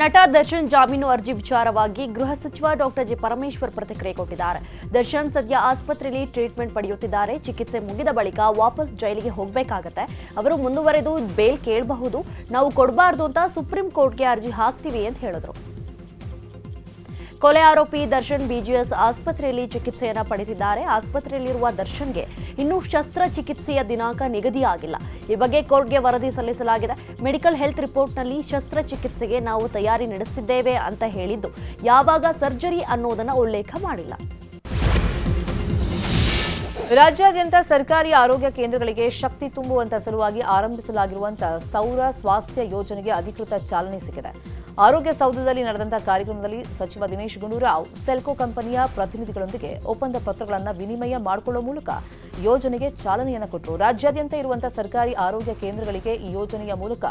ನಟ ದರ್ಶನ್ ಜಾಮೀನು ಅರ್ಜಿ ವಿಚಾರವಾಗಿ ಗೃಹ ಸಚಿವ ಡಾಕ್ಟರ್ ಜಿ ಪರಮೇಶ್ವರ್ ಪ್ರತಿಕ್ರಿಯೆ ಕೊಟ್ಟಿದ್ದಾರೆ. ದರ್ಶನ್ ಸದ್ಯ ಆಸ್ಪತ್ರೆಯಲ್ಲಿ ಟ್ರೀಟ್ಮೆಂಟ್ ಪಡೆಯುತ್ತಿದ್ದಾರೆ. ಚಿಕಿತ್ಸೆ ಮುಗಿದ ಬಳಿಕ ವಾಪಸ್ ಜೈಲಿಗೆ ಹೋಗಬೇಕಾಗತ್ತೆ. ಅವರು ಮುಂದುವರೆದು ಬೇಲ್ ಕೇಳಬಹುದು. ನಾವು ಕೊಡಬಾರ್ದು ಅಂತ ಸುಪ್ರೀಂ ಕೋರ್ಟ್ಗೆ ಅರ್ಜಿ ಹಾಕ್ತೀವಿ ಅಂತ ಹೇಳಿದ್ರು. ಕೊಲೆ ಆರೋಪಿ ದರ್ಶನ್ ಬಿಜಿಎಸ್ ಆಸ್ಪತ್ರೆಯಲ್ಲಿ ಚಿಕಿತ್ಸೆಯನ್ನು ಪಡೆದಿದ್ದಾರೆ. ಆಸ್ಪತ್ರೆಯಲ್ಲಿರುವ ದರ್ಶನ್ಗೆ ಇನ್ನೂ ಶಸ್ತ್ರಚಿಕಿತ್ಸೆಯ ದಿನಾಂಕ ನಿಗದಿಯಾಗಿಲ್ಲ. ಈ ಬಗ್ಗೆ ಕೋರ್ಟ್ಗೆ ವರದಿ ಸಲ್ಲಿಸಲಾಗಿದೆ. ಮೆಡಿಕಲ್ ಹೆಲ್ತ್ ರಿಪೋರ್ಟ್ನಲ್ಲಿ ಶಸ್ತ್ರಚಿಕಿತ್ಸೆಗೆ ನಾವು ತಯಾರಿ ನಡೆಸುತ್ತಿದ್ದೇವೆ ಅಂತ ಹೇಳಿದ್ದು, ಯಾವಾಗ ಸರ್ಜರಿ ಅನ್ನೋದನ್ನ ಉಲ್ಲೇಖ ಮಾಡಿಲ್ಲ. ರಾಜ್ಯಾದ್ಯಂತ ಸರ್ಕಾರಿ ಆರೋಗ್ಯ ಕೇಂದ್ರಗಳಿಗೆ ಶಕ್ತಿ ತುಂಬುವಂತ ಸಲುವಾಗಿ ಆರಂಭಿಸಲಾಗಿರುವಂತಹ ಸೌರ ಸ್ವಾಸ್ಥ್ಯ ಯೋಜನೆಗೆ ಅಧಿಕೃತ ಚಾಲನೆ ಸಿಕ್ಕಿದೆ. ಆರೋಗ್ಯ ಸೌಧದಲ್ಲಿ ನಡೆದಂತಹ ಕಾರ್ಯಕ್ರಮದಲ್ಲಿ ಸಚಿವ ದಿನೇಶ್ ಗುಂಡೂರಾವ್ ಸೆಲ್ಕೋ ಕಂಪನಿಯ ಪ್ರತಿನಿಧಿಗಳೊಂದಿಗೆ ಒಪ್ಪಂದ ಪತ್ರಗಳನ್ನು ವಿನಿಮಯ ಮಾಡಿಕೊಳ್ಳುವ ಮೂಲಕ ಯೋಜನೆಗೆ ಚಾಲನೆಯನ್ನು ಕೊಟ್ಟರು. ರಾಜ್ಯಾದ್ಯಂತ ಇರುವಂತಹ ಸರ್ಕಾರಿ ಆರೋಗ್ಯ ಕೇಂದ್ರಗಳಿಗೆ ಈ ಯೋಜನೆಯ ಮೂಲಕ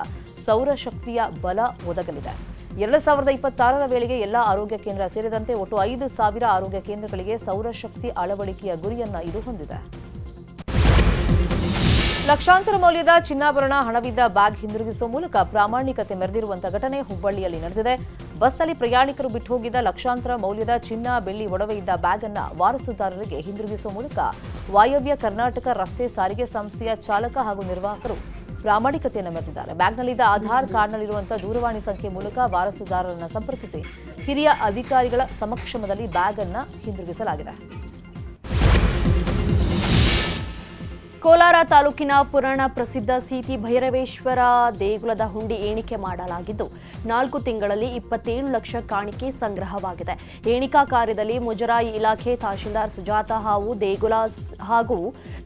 ಸೌರಶಕ್ತಿಯ ಬಲ ಒದಗಲಿದೆ. 2026ರ ವೇಳೆಗೆ ಎಲ್ಲ ಆರೋಗ್ಯ ಕೇಂದ್ರ ಸೇರಿದಂತೆ ಒಟ್ಟು 5,000 ಆರೋಗ್ಯ ಕೇಂದ್ರಗಳಿಗೆ ಸೌರಶಕ್ತಿ ಅಳವಡಿಕೆಯ ಗುರಿಯನ್ನ ಇದು ಹೊಂದಿದೆ. ಲಕ್ಷಾಂತರ ಮೌಲ್ಯದ ಚಿನ್ನಾಭರಣ, ಹಣವಿದ್ದ ಬ್ಯಾಗ್ ಹಿಂದಿರುಗಿಸುವ ಮೂಲಕ ಪ್ರಾಮಾಣಿಕತೆ ಮೆರೆದಿರುವಂತಹ ಘಟನೆ ಹುಬ್ಬಳ್ಳಿಯಲ್ಲಿ ನಡೆದಿದೆ. ಬಸ್ನಲ್ಲಿ ಪ್ರಯಾಣಿಕರು ಬಿಟ್ಟು ಹೋಗಿದ್ದ ಲಕ್ಷಾಂತರ ಮೌಲ್ಯದ ಚಿನ್ನ, ಬೆಳ್ಳಿ ಒಡವೆ ಇದ್ದ ಬ್ಯಾಗ್ ಅನ್ನು ವಾರಸುದಾರರಿಗೆ ಹಿಂದಿರುಗಿಸುವ ಮೂಲಕ ವಾಯವ್ಯ ಕರ್ನಾಟಕ ರಸ್ತೆ ಸಾರಿಗೆ ಸಂಸ್ಥೆಯ ಚಾಲಕ ಹಾಗೂ ನಿರ್ವಾಹಕರು ಪ್ರಾಮಾಣಿಕತೆಯನ್ನು ಮೆರೆದಿದ್ದಾರೆ. ಬ್ಯಾಗ್ನಲ್ಲಿದ್ದ ಆಧಾರ್ ಕಾರ್ಡ್ನಲ್ಲಿರುವಂತಹ ದೂರವಾಣಿ ಸಂಖ್ಯೆ ಮೂಲಕ ವಾರಸುದಾರರನ್ನು ಸಂಪರ್ಕಿಸಿ ಹಿರಿಯ ಅಧಿಕಾರಿಗಳ ಸಮಕ್ಷಮದಲ್ಲಿ ಬ್ಯಾಗ್ ಅನ್ನು ಹಿಂದಿರುಗಿಸಲಾಗಿದೆ. ಕೋಲಾರ ತಾಲೂಕಿನ ಪುರಾಣ ಪ್ರಸಿದ್ಧ ಸೀತಿ ಭೈರವೇಶ್ವರ ದೇಗುಲದ ಹುಂಡಿ ಎಣಿಕೆ ಮಾಡಲಾಗಿದ್ದು 4 ತಿಂಗಳಲ್ಲಿ 27 ಲಕ್ಷ ಕಾಣಿಕೆ ಸಂಗ್ರಹವಾಗಿದೆ. ಎಣಿಕಾ ಕಾರ್ಯದಲ್ಲಿ ಮುಜರಾಯಿ ಇಲಾಖೆ ತಹಶೀಲ್ದಾರ್ ಸುಜಾತ ಹಾಗೂ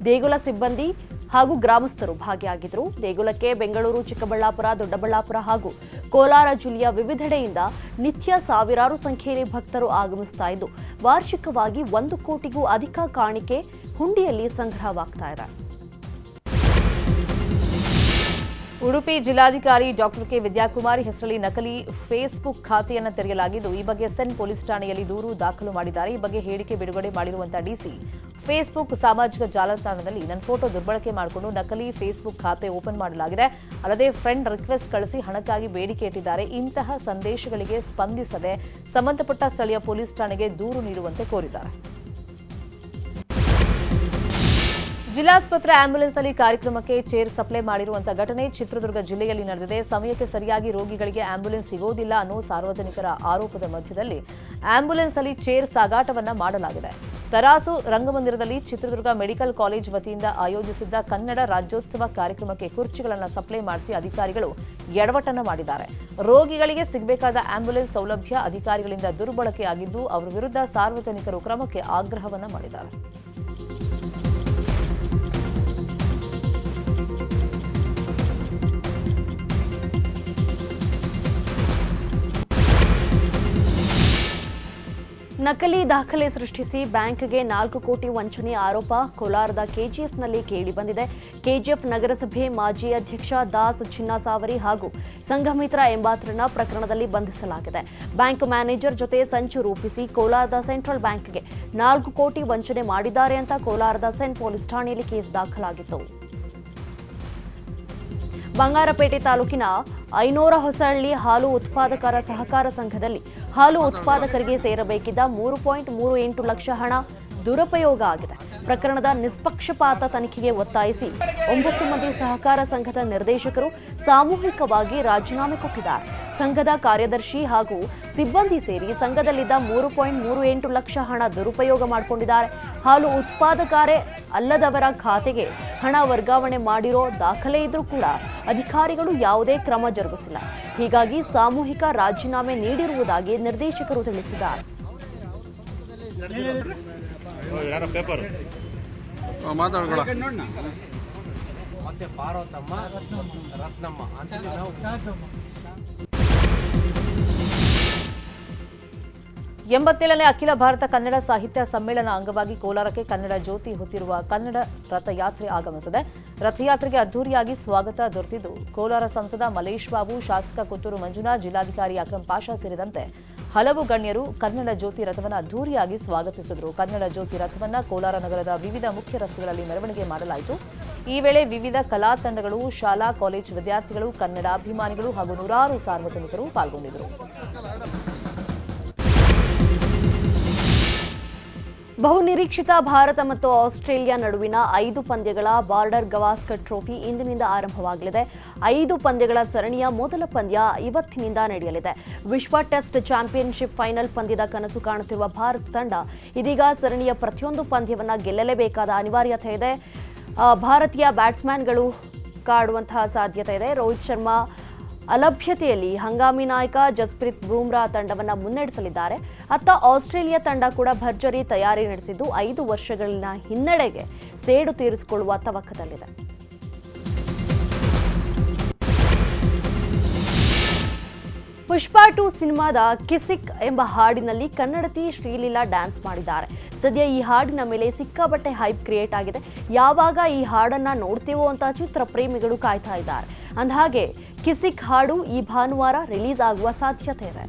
ದೇಗುಲ ಸಿಬ್ಬಂದಿ ಹಾಗೂ ಗ್ರಾಮಸ್ಥರು ಭಾಗಿಯಾಗಿದ್ದರು. ದೇಗುಲಕ್ಕೆ ಬೆಂಗಳೂರು, ಚಿಕ್ಕಬಳ್ಳಾಪುರ, ದೊಡ್ಡಬಳ್ಳಾಪುರ ಹಾಗೂ ಕೋಲಾರ ಜಿಲ್ಲೆಯ ವಿವಿಧೆಡೆಯಿಂದ ನಿತ್ಯ ಸಾವಿರಾರು ಸಂಖ್ಯೆಯಲ್ಲಿ ಭಕ್ತರು ಆಗಮಿಸ್ತಾ ಇದ್ದು ವಾರ್ಷಿಕವಾಗಿ 1 ಕೋಟಿಗೂ ಅಧಿಕ ಕಾಣಿಕೆ ಹುಂಡಿಯಲ್ಲಿ ಸಂಗ್ರಹವಾಗ್ತಾ ಇದೆ. ಉಡುಪಿ ಜಿಲ್ಲಾಧಿಕಾರಿ ಡಾಕ್ಟರ್ ಕೆ ವಿದ್ಯಾಕುಮಾರಿ ಹೆಸರಲ್ಲಿ ನಕಲಿ ಫೇಸ್ಬುಕ್ ಖಾತೆಯನ್ನು ತೆರೆಯಲಾಗಿದ್ದು ಈ ಬಗ್ಗೆ ಸೆನ್ ಪೊಲೀಸ್ ಠಾಣೆಯಲ್ಲಿ ದೂರು ದಾಖಲು ಮಾಡಿದ್ದಾರೆ. ಈ ಬಗ್ಗೆ ಹೇಳಿಕೆ ಬಿಡುಗಡೆ ಮಾಡಿರುವಂತಹ ಡಿಸಿ, ಫೇಸ್ಬುಕ್ ಸಾಮಾಜಿಕ ಜಾಲತಾಣದಲ್ಲಿ ನನ್ನ ಫೋಟೋ ದುರ್ಬಳಕೆ ಮಾಡಿಕೊಂಡು ನಕಲಿ ಫೇಸ್ಬುಕ್ ಖಾತೆ ಓಪನ್ ಮಾಡಲಾಗಿದೆ. ಅಲ್ಲದೆ ಫ್ರೆಂಡ್ ರಿಕ್ವೆಸ್ಟ್ ಕಳಿಸಿ ಹಣಕ್ಕಾಗಿ ಬೇಡಿಕೆ ಇಟ್ಟಿದ್ದಾರೆ. ಇಂತಹ ಸಂದೇಶಗಳಿಗೆ ಸ್ಪಂದಿಸದೆ ಸಂಬಂಧಪಟ್ಟ ಸ್ಥಳೀಯ ಪೊಲೀಸ್ ಠಾಣೆಗೆ ದೂರು ನೀಡುವಂತೆ ಕೋರಿದ್ದಾರೆ. ಜಿಲ್ಲಾಸ್ಪತ್ರೆ ಆಂಬ್ಯುಲೆನ್ಸ್ನಲ್ಲಿ ಕಾರ್ಯಕ್ರಮಕ್ಕೆ ಚೇರ್ ಸಪ್ಲೈ ಮಾಡಿರುವಂತಹ ಘಟನೆ ಚಿತ್ರದುರ್ಗ ಜಿಲ್ಲೆಯಲ್ಲಿ ನಡೆದಿದೆ. ಸಮಯಕ್ಕೆ ಸರಿಯಾಗಿ ರೋಗಿಗಳಿಗೆ ಆಂಬ್ಯುಲೆನ್ಸ್ ಸಿಗೋದಿಲ್ಲ ಅನ್ನೋ ಸಾರ್ವಜನಿಕರ ಆರೋಪದ ಮಧ್ಯದಲ್ಲಿ ಆಂಬ್ಯುಲೆನ್ಸ್ನಲ್ಲಿ ಚೇರ್ ಸಾಗಾಟವನ್ನ ಮಾಡಲಾಗಿದೆ. ತರಾಸು ರಂಗಮಂದಿರದಲ್ಲಿ ಚಿತ್ರದುರ್ಗ ಮೆಡಿಕಲ್ ಕಾಲೇಜ್ ವತಿಯಿಂದ ಆಯೋಜಿಸಿದ್ದ ಕನ್ನಡ ರಾಜ್ಯೋತ್ಸವ ಕಾರ್ಯಕ್ರಮಕ್ಕೆ ಕುರ್ಚಿಗಳನ್ನು ಸಪ್ಲೈ ಮಾಡಿಸಿ ಅಧಿಕಾರಿಗಳು ಎಡವಟ್ಟನ್ನ ಮಾಡಿದ್ದಾರೆ. ರೋಗಿಗಳಿಗೆ ಸಿಗಬೇಕಾದ ಆಂಬ್ಯುಲೆನ್ಸ್ ಸೌಲಭ್ಯ ಅಧಿಕಾರಿಗಳಿಂದ ದುರ್ಬಳಕೆಯಾಗಿದ್ದು ಅವರ ವಿರುದ್ಧ ಸಾರ್ವಜನಿಕರು ಕ್ರಮಕ್ಕೆ ಆಗ್ರಹವನ್ನ ಮಾಡಿದ್ದಾರೆ. ನಕಲಿ ದಾಖಲೆ ಸೃಷ್ಟಿಸಿ ಬ್ಯಾಂಕ್ಗೆ 4 ಕೋಟಿ ವಂಚನೆ ಆರೋಪ ಕೋಲಾರದ ಕೆಜಿಎಫ್ನಲ್ಲಿ ಕೇಳಿಬಂದಿದೆ. ಕೆಜಿಎಫ್ ನಗರಸಭೆ ಮಾಜಿ ಅಧ್ಯಕ್ಷ ದಾಸ್ ಚಿನ್ನಸಾವರಿ ಹಾಗೂ ಸಂಘಮಿತ್ರ ಎಂಬಾತರನ್ನ ಪ್ರಕರಣದಲ್ಲಿ ಬಂಧಿಸಲಾಗಿದೆ. ಬ್ಯಾಂಕ್ ಮ್ಯಾನೇಜರ್ ಜೊತೆ ಸಂಚು ರೂಪಿಸಿ ಕೋಲಾರದ ಸೆಂಟ್ರಲ್ ಬ್ಯಾಂಕ್ಗೆ 4 ಕೋಟಿ ವಂಚನೆ ಮಾಡಿದ್ದಾರೆ ಅಂತ ಕೋಲಾರದ ಸೆನ್ ಪೊಲೀಸ್ ಠಾಣೆಯಲ್ಲಿ ಕೇಸ್ ದಾಖಲಾಗಿತ್ತು. ಬಂಗಾರಪೇಟೆ ತಾಲೂಕಿನ ಐನೂರಹೊಸಹಳ್ಳಿ ಹಾಲು ಉತ್ಪಾದಕರ ಸಹಕಾರ ಸಂಘದಲ್ಲಿ ಹಾಲು ಉತ್ಪಾದಕರಿಗೆ ಸೇರಬೇಕಿದ್ದ 3.38 ಲಕ್ಷ ಹಣ ದುರುಪಯೋಗ ಆಗಿದೆ. ಪ್ರಕರಣದ ನಿಷ್ಪಕ್ಷಪಾತ ತನಿಖೆಗೆ ಒತ್ತಾಯಿಸಿ 9 ಮಂದಿ ಸಹಕಾರ ಸಂಘದ ನಿರ್ದೇಶಕರು ಸಾಮೂಹಿಕವಾಗಿ ರಾಜೀನಾಮೆ ಕೊಟ್ಟಿದ್ದಾರೆ. ಸಂಘದ ಕಾರ್ಯದರ್ಶಿ ಹಾಗೂ ಸಿಬ್ಬಂದಿ ಸೇರಿ ಸಂಘದಲ್ಲಿದ್ದ 3.38 ಲಕ್ಷ ಹಣ ದುರುಪಯೋಗ ಮಾಡಿಕೊಂಡಿದ್ದಾರೆ. ಹಾಲು ಉತ್ಪಾದಕರೇ ಅಲ್ಲದವರ ಖಾತೆಗೆ ಹಣ ವರ್ಗಾವಣೆ ಮಾಡಿರೋ ದಾಖಲೆ ಇದ್ರೂ ಕೂಡ ಅಧಿಕಾರಿಗಳು ಯಾವುದೇ ಕ್ರಮ ಜರುಗಿಸಿಲ್ಲ. ಹೀಗಾಗಿ ಸಾಮೂಹಿಕ ರಾಜೀನಾಮೆ ನೀಡಿರುವುದಾಗಿ ನಿರ್ದೇಶಕರು ತಿಳಿಸಿದ್ದಾರೆ. ಎಂಬತ್ತೇಳನೇ ಅಖಿಲ ಭಾರತ ಕನ್ನಡ ಸಾಹಿತ್ಯ ಸಮ್ಮೇಳನ ಅಂಗವಾಗಿ ಕೋಲಾರಕ್ಕೆ ಕನ್ನಡ ಜ್ಯೋತಿ ಹೊತ್ತಿರುವ ಕನ್ನಡ ರಥಯಾತ್ರೆ ಆಗಮಿಸಿದೆ. ರಥಯಾತ್ರೆಗೆ ಅದ್ದೂರಿಯಾಗಿ ಸ್ವಾಗತ ದೊರೆತಿದ್ದು ಕೋಲಾರ ಸಂಸದ ಮಲೇಶ್ ಬಾಬು, ಶಾಸಕ ಕೊತ್ತೂರು ಮಂಜುನಾಥ್, ಜಿಲ್ಲಾಧಿಕಾರಿ ಅಕ್ರಂ ಪಾಷಾ ಸೇರಿದಂತೆ ಹಲವು ಗಣ್ಯರು ಕನ್ನಡ ಜ್ಯೋತಿ ರಥವನ್ನು ಅದ್ದೂರಿಯಾಗಿ ಸ್ವಾಗತಿಸಿದರು. ಕನ್ನಡ ಜ್ಯೋತಿ ರಥವನ್ನು ಕೋಲಾರ ನಗರದ ವಿವಿಧ ಮುಖ್ಯ ರಸ್ತೆಗಳಲ್ಲಿ ಮೆರವಣಿಗೆ ಮಾಡಲಾಯಿತು. ಈ ವೇಳೆ ವಿವಿಧ ಕಲಾ ತಂಡಗಳು, ಶಾಲಾ ಕಾಲೇಜು ವಿದ್ಯಾರ್ಥಿಗಳು, ಕನ್ನಡಾಭಿಮಾನಿಗಳು ಹಾಗೂ ನೂರಾರು ಸಾರ್ವಜನಿಕರು ಪಾಲ್ಗೊಂಡಿದ್ದರು. ಬಹುನಿರೀಕ್ಷಿತ ಭಾರತ ಮತ್ತು ಆಸ್ಟ್ರೇಲಿಯಾ ನಡುವಿನ 5 ಪಂದ್ಯಗಳ ಬಾರ್ಡರ್ ಗವಾಸ್ಕರ್ ಟ್ರೋಫಿ ಇಂದಿನಿಂದ ಆರಂಭವಾಗಲಿದೆ. 5 ಪಂದ್ಯಗಳ ಸರಣಿಯ ಮೊದಲ ಪಂದ್ಯ ಇವತ್ತಿನಿಂದ ನಡೆಯಲಿದೆ. ವಿಶ್ವ ಟೆಸ್ಟ್ ಚಾಂಪಿಯನ್ಶಿಪ್ ಫೈನಲ್ ಪಂದ್ಯದ ಕನಸು ಕಾಣುತ್ತಿರುವ ಭಾರತ ತಂಡ ಇದೀಗ ಸರಣಿಯ ಪ್ರತಿಯೊಂದು ಪಂದ್ಯವನ್ನು ಗೆಲ್ಲಲೇಬೇಕಾದ ಅನಿವಾರ್ಯತೆ ಇದೆ. ಭಾರತೀಯ ಬ್ಯಾಟ್ಸ್ಮನ್ಗಳು ಕಾಡುವಂತಹ ಸಾಧ್ಯತೆ ಇದೆ. ರೋಹಿತ್ ಶರ್ಮಾ ಅಲಭ್ಯತೆಯಲ್ಲಿ ಹಂಗಾಮಿ ನಾಯಕ ಜಸ್ಪ್ರೀತ್ ಬೂಮ್ರಾ ತಂಡವನ್ನು ಮುನ್ನಡೆಸಲಿದ್ದಾರೆ. ಅತ್ತ ಆಸ್ಟ್ರೇಲಿಯಾ ತಂಡ ಕೂಡ ಭರ್ಜರಿ ತಯಾರಿ ನಡೆಸಿದ್ದು 5 ವರ್ಷಗಳಿನ ಹಿನ್ನಡೆಗೆ ಸೇಡು ತೀರಿಸಿಕೊಳ್ಳುವ ತವಕದಲ್ಲಿದೆ. ಪುಷ್ಪಾ 2 ಸಿನಿಮಾದ ಕಿಸಿಕ್ ಎಂಬ ಹಾಡಿನಲ್ಲಿ ಕನ್ನಡತಿ ಶ್ರೀಲೀಲಾ ಡ್ಯಾನ್ಸ್ ಮಾಡಿದ್ದಾರೆ. ಸದ್ಯ ಈ ಹಾಡಿನ ಮೇಲೆ ಸಿಕ್ಕಾಪಟ್ಟೆ ಹೈಪ್ ಕ್ರಿಯೇಟ್ ಆಗಿದೆ. ಯಾವಾಗ ಈ ಹಾಡನ್ನ ನೋಡ್ತೀವೋ ಅಂತ ಚಿತ್ರ ಪ್ರೇಮಿಗಳು ಕಾಯ್ತಾ ಇದ್ದಾರೆ. ಅಂದಹಾಗೆ ಕಿಸಿಕ್ ಹಾಡು ಈ ಭಾನುವಾರ ರಿಲೀಸ್ ಆಗುವ ಸಾಧ್ಯತೆ ಇದೆ.